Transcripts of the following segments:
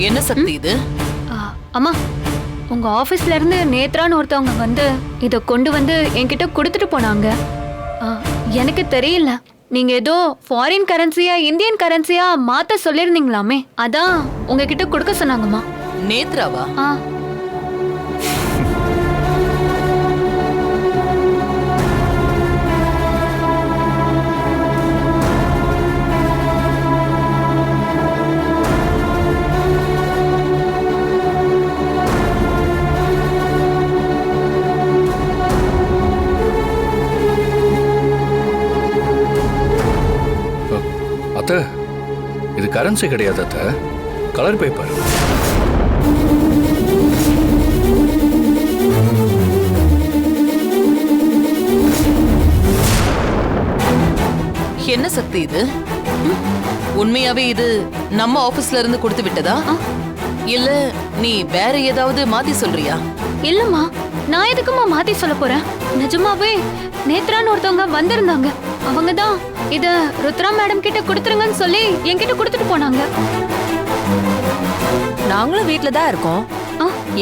என்ன சக்தி இது? அம்மா, உங்க ஆபீஸ்ல இருந்து நேத்ரான்னு ஒருத்தவங்க வந்து இத கொண்டு வந்து என்கிட்ட கொடுத்துட்டு போனாங்க. எனக்கு தெரியல, நீங்க ஏதோ ஃபாரின் கரன்சியா இந்தியன் கரன்சியா மாத்த சொல்லிருந்தீங்களாமே, அதான் உங்ககிட்ட கொடுக்க சொன்னாங்கம்மா. நேத்ராவா? அத்தை, இது கரன்சி கிடையாது அத்தை, கலர் பேப்பர். என்ன சக்தி இது? உண்மையாவே இது நம்ம ஆபீஸ்ல இருந்து கொடுத்து விட்டதா? இல்ல நீ வேற ஏதாவது மாத்தி சொல்றியா? இல்லம்மா, நான் எதுக்குமா மாத்தி சொல்ல போறேன். நிஜமாவே நேத்ரான்னு ஒருத்தவங்க வந்திருந்தாங்க. அவங்க தான் இத ருத்ரா மேடம் கிட்ட கொடுத்துருங்கன்னு சொல்லி என்கிட்ட கொடுத்துட்டு போனாங்க. நாங்களும் வீட்ல தான் இருக்கோம்.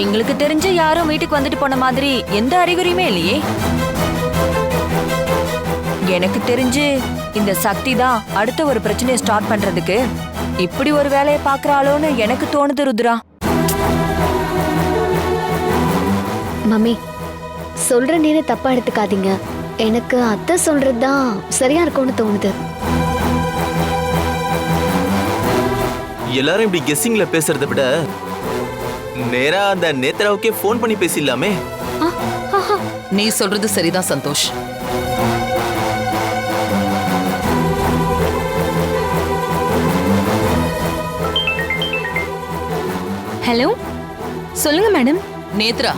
எங்களுக்கு தெரிஞ்ச யாரும் வீட்டுக்கு வந்துட்டு போன மாதிரி எந்த அறிகுறியுமே இல்லையே. எனக்கு தெரிஞ்சு இந்த சக்தி தான் அடுத்த ஒரு பிரச்சனையை ஸ்டார்ட் பண்றதுக்கு இப்படி ஒரு வேலையை பாக்குறாளோன்னு எனக்கு தோணுது ருத்ரா. மம்மி, சொல்ற நேர தப்பா எடுத்துக்காதீங்க. எனக்கு அத்தை சொல்றதுதான் சரியா இருக்கும்னு தோணுது. எல்லாரும் இப்படி கெஸ்ஸிங்ல பேசுறதை விட நேரா அந்த நேத்ராவுக்கே ஃபோன் பண்ணி பேசிடலாமே. நீ சொல்றது சரிதான் சந்தோஷ். ஹலோ, சொல்லுங்க மேடம். நேத்ரா,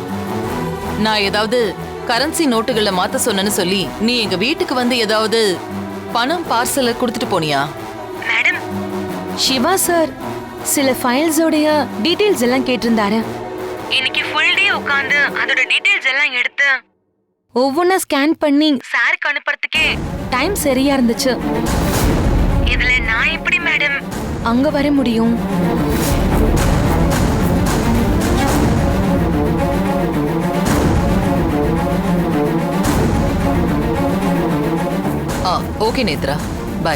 நான் ஏதாவது கரன்சி நோட்டுகளை மாத்த சொன்னேன்னு சொல்லி நீ எங்க வீட்டுக்கு வந்து ஏதாவது பணம் பார்சல கொடுத்துட்டு போனியா? மேடம், சிவா சார் சில ஃபைல்ஸோடைய டீடைல்ஸ் எல்லாம் கேட்டிருந்தாரு. இன்னைக்கு ஃபுல் டே உட்கார்ந்து அதோட டீடைல்ஸ் எல்லாம் எடுத்து ஒவ்வொன்னா ஸ்கேன் பண்ணி சாருக்கு அனுப்புறதுக்கே டைம் சரியா இருந்துச்சு. இதுல நான் எப்படி மேடம் அங்க வர முடியும்? Okay Nethra, bye.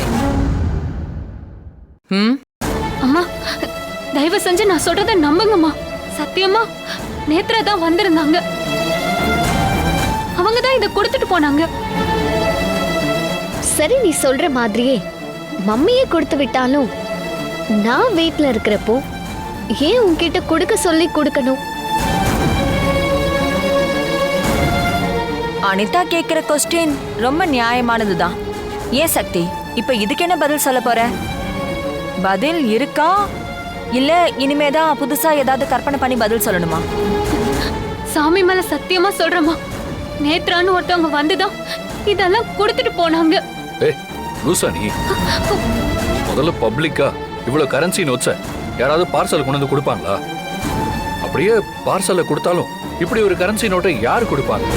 அம்மா, தயவு செஞ்சு நான் சொல்றத நம்புங்கம்மா. சத்தியமா நேத்ரா தான் வந்திருந்தாங்க. அவங்க தான் இத கொடுத்துட்டு போனாங்க. சரி, நீ சொல்ற மாதிரியே மம்மியே கொடுத்து விட்டாலும் நான் வீட்ல இருக்கிறப்போ ஏன் உன்கிட்ட கொடுக்க சொல்லி கொடுக்கணும்? அனிதா கேக்குற கொஸ்டின் ரொம்ப நியாயமானதுதான். ஏன் சக்தி, இப்ப இதுக்கு என்ன பதில் சொல்ல போற? பதில் இருக்கா இல்ல இனிமேதான் புதுசா ஏதாவது கற்பனை பண்ணி பதில் சொல்லணுமா? சாமி மேல சத்தியமா சொல்றேம்மா, நேத்ரான்னு ஒருத்தவங்க வந்துதான் இதெல்லாம் கொடுத்துட்டு போனாங்க. ஏய் லூசா நீ, முதல்ல பப்ளிக்கா இவ்வளவு கரன்சி நோட்ஸ யாராவது பார்சல் கொண்டு வந்து கொடுப்பாங்களா? அப்படியே பார்சல்ல கொடுத்தாலும் இப்படி ஒரு கரன்சி நோட்டை யாரு கொடுப்பாங்க?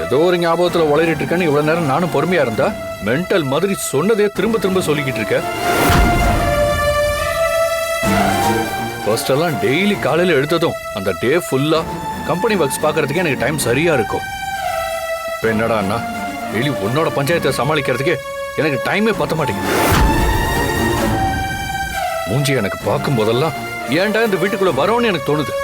ஏதோ ஒரு ஞாபகத்துல உளறிட்டு இருக்கேன்னு இவ்வளவு நேரம் நானும் பொறுமையா இருந்தா மென்டல் மாதிரி சொன்னதே திரும்ப திரும்ப சொல்லிக்கிட்டு இருக்க. ஃபர்ஸ்ட் எல்லாம் டெய்லி காலையில எடுத்ததும் அந்த டே ஃபுல்லா கம்பெனி ஒர்க்ஸ் பாக்குறதுக்கே எனக்கு டைம் சரியா இருக்கும். இப்ப என்னடா அண்ணா, டெய்லி உன்னோட பஞ்சாயத்தை சமாளிக்கிறதுக்கே எனக்கு டைமே பத்த மாட்டேங்குது. மூஞ்சி எனக்கு பார்க்கும் போதெல்லாம் ஏன்டா இந்த வீட்டுக்குள்ள வரோன்னு எனக்கு தோணுது.